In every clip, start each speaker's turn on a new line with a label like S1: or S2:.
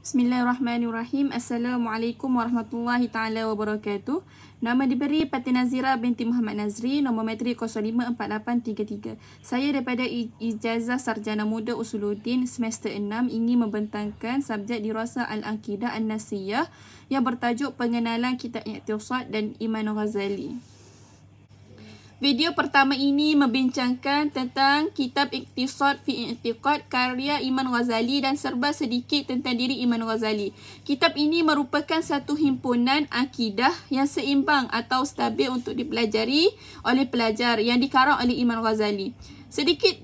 S1: Bismillahirrahmanirrahim. Assalamualaikum warahmatullahi taala wabarakatuh. Nama diberi Pati Nazira binti Muhammad Nazri, nombor matrik 054833. Saya daripada Ijazah Sarjana Muda Usuluddin semester 6 ingin membentangkan subjek dirasa Al-Aqidah An-Nasiyah yang bertajuk Pengenalan Kitab I'tiqad dan Imam Ghazali. Video pertama ini membincangkan tentang kitab Iqtisad fi I'tiqad karya Imam Ghazali dan serba sedikit tentang diri Imam Ghazali. Kitab ini merupakan satu himpunan akidah yang seimbang atau stabil untuk dipelajari oleh pelajar yang dikarang oleh Imam Ghazali. Sedikit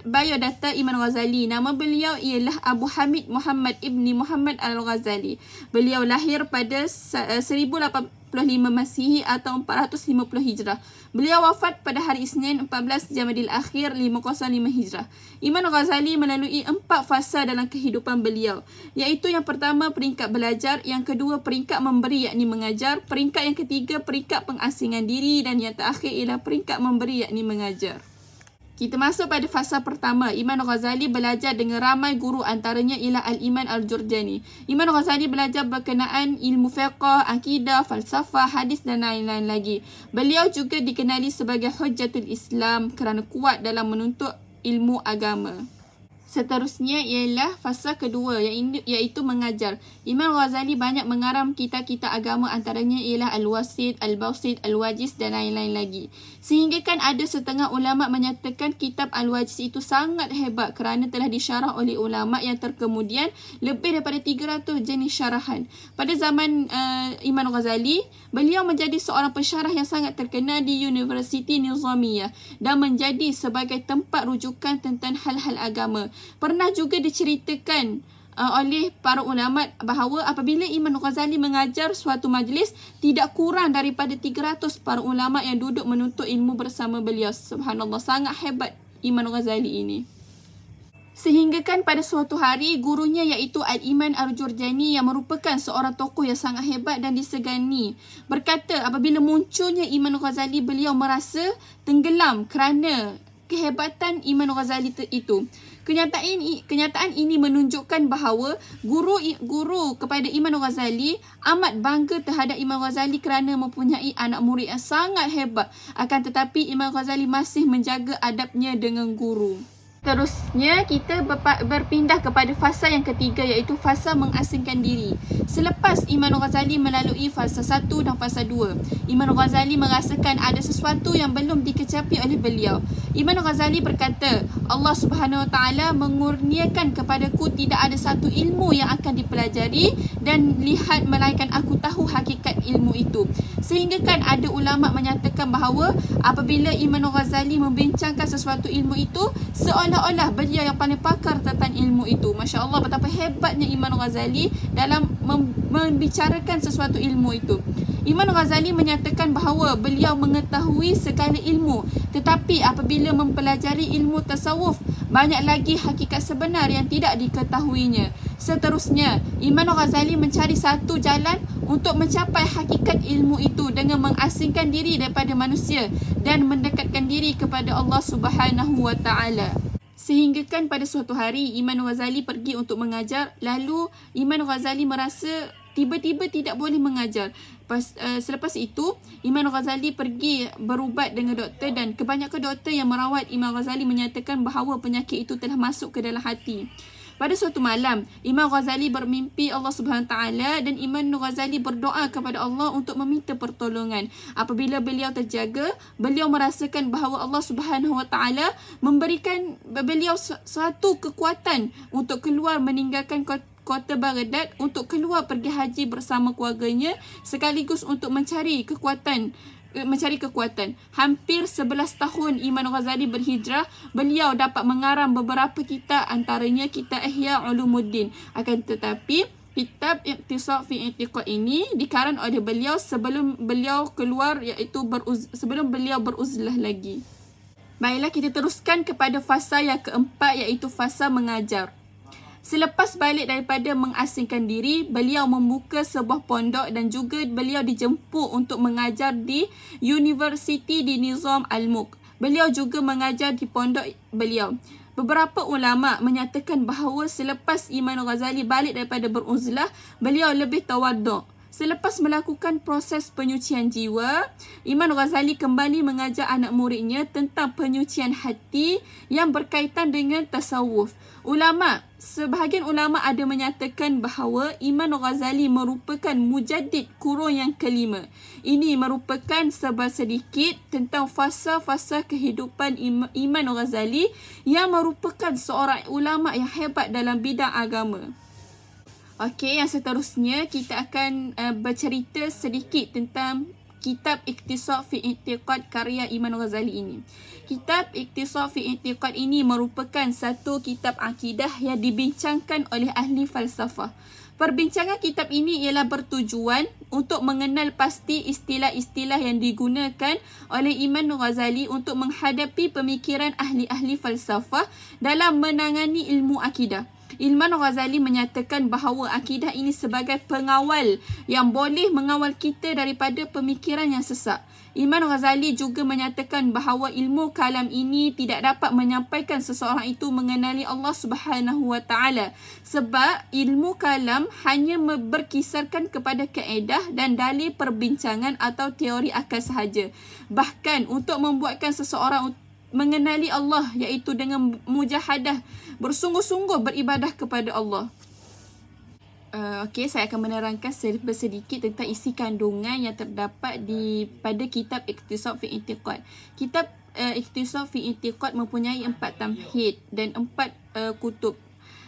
S1: biodata Imam Ghazali. Nama beliau ialah Abu Hamid Muhammad Ibni Muhammad Al-Ghazali. Beliau lahir pada 1085 Masihi atau 450 Hijrah. Beliau wafat pada hari Isnin 14 Jamadil Akhir 505 Hijrah. Imam Ghazali melalui 4 fasa dalam kehidupan beliau, iaitu yang pertama peringkat belajar, yang kedua peringkat memberi yakni mengajar, peringkat yang ketiga peringkat pengasingan diri dan yang terakhir ialah peringkat memberi yakni mengajar. Kita masuk pada fasa pertama. Imam Ghazali belajar dengan ramai guru, antaranya ialah Al-Imam Al-Jurjani. Imam Ghazali belajar berkenaan ilmu fiqh, akidah, falsafah, hadis dan lain-lain lagi. Beliau juga dikenali sebagai Hujjatul Islam kerana kuat dalam menuntut ilmu agama. Seterusnya ialah fasa kedua iaitu mengajar. Imam Ghazali banyak mengarang kitab-kitab agama, antaranya ialah Al-Wasit, Al-Basit, Al-Wajiz dan lain-lain lagi. Sehingga kan ada setengah ulama menyatakan kitab Al-Wajiz itu sangat hebat kerana telah disyarah oleh ulama yang terkemudian lebih daripada 300 jenis syarahan. Pada zaman Imam Ghazali, beliau menjadi seorang pensyarah yang sangat terkenal di Universiti Nizamiyah dan menjadi sebagai tempat rujukan tentang hal-hal agama. Pernah juga diceritakan oleh para ulama bahawa apabila Imam Ghazali mengajar suatu majlis, tidak kurang daripada 300 para ulama yang duduk menuntut ilmu bersama beliau. Subhanallah, sangat hebat Imam Ghazali ini. Sehingga kan pada suatu hari gurunya iaitu Al-Imam Al-Jurjani yang merupakan seorang tokoh yang sangat hebat dan disegani berkata apabila munculnya Imam Ghazali, beliau merasa tenggelam kerana kehebatan Imam Ghazali itu. Kenyataan ini menunjukkan bahawa guru kepada Imam Ghazali amat bangga terhadap Imam Ghazali kerana mempunyai anak murid yang sangat hebat. Akan tetapi Imam Ghazali masih menjaga adabnya dengan guru. Terusnya kita berpindah kepada fasa yang ketiga iaitu fasa mengasingkan diri. Selepas Imam Ghazali melalui fasa 1 dan fasa 2, Imam Ghazali merasakan ada sesuatu yang belum dikecapi oleh beliau. Imam Ghazali berkata, Allah Subhanahu Wa Taala mengurniakan kepadaku tidak ada satu ilmu yang akan dipelajari dan lihat melainkan aku tahu hakikat ilmu itu. Sehingga kan ada ulama menyatakan bahawa apabila Imam Ghazali membincangkan sesuatu ilmu itu, seolah-olah beliau yang paling pakar tentang ilmu itu. Masya Allah, betapa hebatnya Imam Ghazali dalam membicarakan sesuatu ilmu itu. Imam Ghazali menyatakan bahawa beliau mengetahui segala ilmu, tetapi apabila mempelajari ilmu tasawuf, banyak lagi hakikat sebenar yang tidak diketahuinya. Seterusnya, Imam Ghazali mencari satu jalan untuk mencapai hakikat ilmu itu dengan mengasingkan diri daripada manusia dan mendekatkan diri kepada Allah Subhanahu Wa Taala. Sehingga kan pada suatu hari Imam Ghazali pergi untuk mengajar, lalu Imam Ghazali merasa tiba-tiba tidak boleh mengajar. Selepas itu Imam Ghazali pergi berubat dengan doktor dan kebanyakan doktor yang merawat Imam Ghazali menyatakan bahawa penyakit itu telah masuk ke dalam hati. Pada suatu malam, Imam Ghazali bermimpi Allah Subhanahu Taala dan Imam Ghazali berdoa kepada Allah untuk meminta pertolongan. Apabila beliau terjaga, beliau merasakan bahawa Allah Subhanahu Wa Taala memberikan beliau suatu kekuatan untuk keluar meninggalkan kota Baghdad, untuk keluar pergi haji bersama keluarganya sekaligus untuk mencari kekuatan. Hampir 11 tahun Imam Ghazali berhijrah, beliau dapat mengarang beberapa kitab, antaranya kitab Ihya Ulumuddin. Akan tetapi kitab Iqtisad fi I'tiqad ini dikarang oleh beliau sebelum beliau keluar, iaitu sebelum beliau beruzlah lagi. Baiklah, kita teruskan kepada fasa yang keempat iaitu fasa mengajar. Selepas balik daripada mengasingkan diri, beliau membuka sebuah pondok dan juga beliau dijemput untuk mengajar di Universiti di Nizam Al-Mulk. Beliau juga mengajar di pondok beliau. Beberapa ulama menyatakan bahawa selepas Imam Ghazali balik daripada beruzlah, beliau lebih tawaduk. Selepas melakukan proses penyucian jiwa, Imam Ghazali kembali mengajar anak muridnya tentang penyucian hati yang berkaitan dengan tasawuf. Sebahagian ulama ada menyatakan bahawa Imam Ghazali merupakan mujaddid kurun yang kelima. Ini merupakan sebar sedikit tentang fasa-fasa kehidupan Imam Ghazali yang merupakan seorang ulama yang hebat dalam bidang agama. Okey, yang seterusnya kita akan bercerita sedikit tentang kitab Ikhtisar fi I'tiqad karya Imam Ghazali ini. Kitab Ikhtisar fi I'tiqad ini merupakan satu kitab akidah yang dibincangkan oleh ahli falsafah. Perbincangan kitab ini ialah bertujuan untuk mengenal pasti istilah-istilah yang digunakan oleh Imam Ghazali untuk menghadapi pemikiran ahli-ahli falsafah dalam menangani ilmu akidah. Imam Ghazali menyatakan bahawa akidah ini sebagai pengawal yang boleh mengawal kita daripada pemikiran yang sesat. Imam Ghazali juga menyatakan bahawa ilmu kalam ini tidak dapat menyampaikan seseorang itu mengenali Allah Subhanahu Wa Taala, sebab ilmu kalam hanya berkisarkan kepada kaedah dan dalil perbincangan atau teori akal sahaja. Bahkan untuk membuatkan seseorang mengenali Allah, iaitu dengan mujahadah, bersungguh-sungguh beribadah kepada Allah. Okey, saya akan menerangkan sedikit tentang isi kandungan yang terdapat pada kitab Ikhtisar fi I'tiqad. Kitab Ikhtisar fi I'tiqad mempunyai 4 tamhid dan 4 kutub.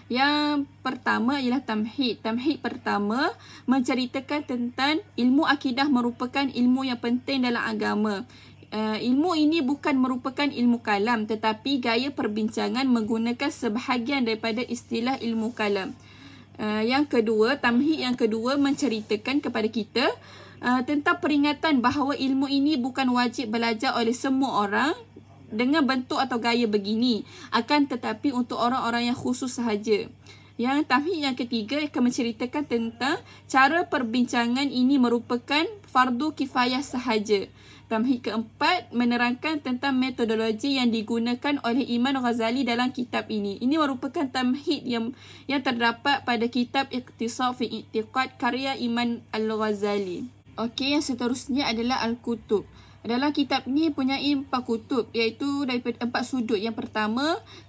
S1: Yang pertama ialah tamhid. Tamhid pertama menceritakan tentang ilmu akidah merupakan ilmu yang penting dalam agama. Ilmu ini bukan merupakan ilmu kalam, tetapi gaya perbincangan menggunakan sebahagian daripada istilah ilmu kalam. Yang kedua, tamhid yang kedua menceritakan kepada kita tentang peringatan bahawa ilmu ini bukan wajib belajar oleh semua orang dengan bentuk atau gaya begini, akan tetapi untuk orang-orang yang khusus sahaja. Yang tamhid yang ketiga akan menceritakan tentang cara perbincangan ini merupakan fardu kifayah sahaja. Tamhid keempat menerangkan tentang metodologi yang digunakan oleh Imam Ghazali dalam kitab ini. Ini merupakan tamhid yang terdapat pada kitab Ikhtisar fi I'tiqad karya Imam Al-Ghazali. Okey, yang seterusnya adalah Al-Kutub. Dalam kitab ni punyai 4 kutub, iaitu daripada 4 sudut.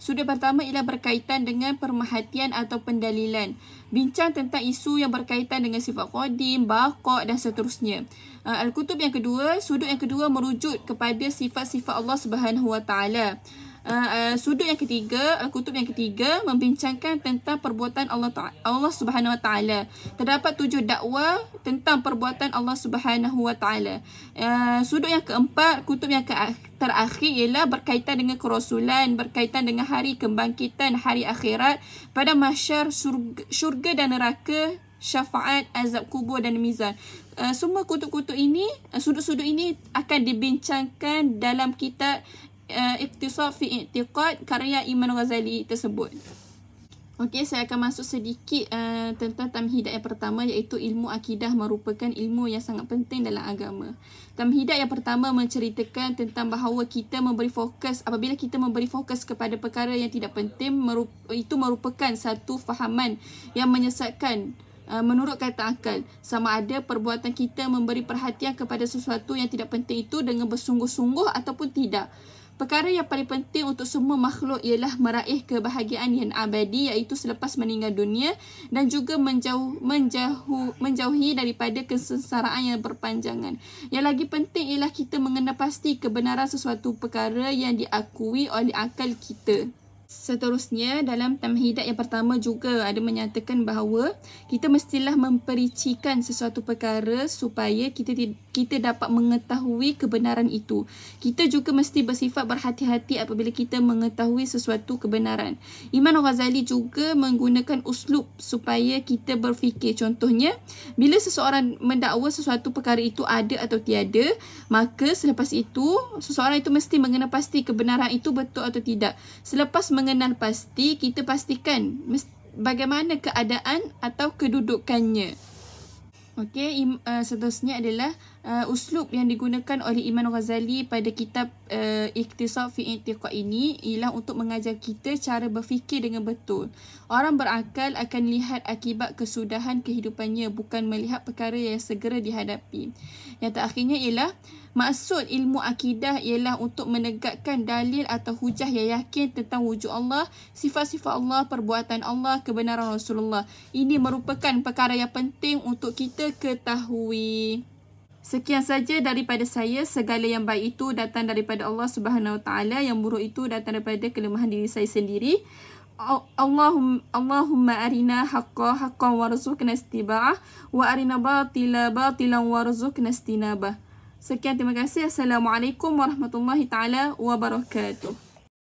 S1: Sudut pertama ialah berkaitan dengan pemerhatian atau pendalilan. Bincang tentang isu yang berkaitan dengan sifat qadim, baqa' dan seterusnya. Al-Kutub yang kedua, sudut yang kedua merujuk kepada sifat-sifat Allah Subhanahu Wa Taala. Sudut yang ketiga, Al-Kutub yang ketiga membincangkan tentang perbuatan Allah Subhanahu Wa Taala. Terdapat 7 dakwah tentang perbuatan Allah Subhanahu Wa Taala. Sudut yang keempat, kutub yang terakhir ialah berkaitan dengan kerasulan, berkaitan dengan hari kebangkitan, hari akhirat, pada mahsyar, syurga dan neraka, syafaat, azab kubur dan mizan. Semua kutub-kutub ini, sudut-sudut ini akan dibincangkan dalam kitab Ikhtisar fi I'tiqad karya Imam Ghazali tersebut. Okey, saya akan masuk sedikit tentang tamhidat yang pertama, iaitu ilmu akidah merupakan ilmu yang sangat penting dalam agama. Tamhidat yang pertama menceritakan tentang bahawa apabila kita memberi fokus kepada perkara yang tidak penting, itu merupakan satu fahaman yang menyesatkan menurut kata akal. Sama ada perbuatan kita memberi perhatian kepada sesuatu yang tidak penting itu dengan bersungguh-sungguh ataupun tidak. Perkara yang paling penting untuk semua makhluk ialah meraih kebahagiaan yang abadi, iaitu selepas meninggal dunia, dan juga menjauhi daripada kesengsaraan yang berpanjangan. Yang lagi penting ialah kita mengenal pasti kebenaran sesuatu perkara yang diakui oleh akal kita. Seterusnya, dalam tamhidat yang pertama juga ada menyatakan bahawa kita mestilah mempericikan sesuatu perkara supaya kita dapat mengetahui kebenaran itu. Kita juga mesti bersifat berhati-hati apabila kita mengetahui sesuatu kebenaran. Imam Ghazali juga menggunakan uslub supaya kita berfikir. Contohnya, bila seseorang mendakwa sesuatu perkara itu ada atau tiada, maka selepas itu seseorang itu mesti mengenal pasti kebenaran itu betul atau tidak. Selepas mengenal pasti, kita pastikan bagaimana keadaan atau kedudukannya. Okey, seterusnya adalah uslub yang digunakan oleh Imam Ghazali pada kitab Iqtisad fi I'tiqad ini ialah untuk mengajar kita cara berfikir dengan betul. Orang berakal akan lihat akibat kesudahan kehidupannya, bukan melihat perkara yang segera dihadapi. Yang terakhirnya ialah maksud ilmu akidah ialah untuk menegakkan dalil atau hujah yang yakin tentang wujud Allah, sifat-sifat Allah, perbuatan Allah, kebenaran Rasulullah. Ini merupakan perkara yang penting untuk kita ketahui. Sekian saja daripada saya. Segala yang baik itu datang daripada Allah Subhanahu Wa Taala, yang buruk itu datang daripada kelemahan diri saya sendiri. Allahumma arina haqqa haqqan warzuqna istiba'ah wa arina batila batilan warzuqna istinabah. Sekian, terima kasih. Assalamualaikum warahmatullahi taala wabarakatuh.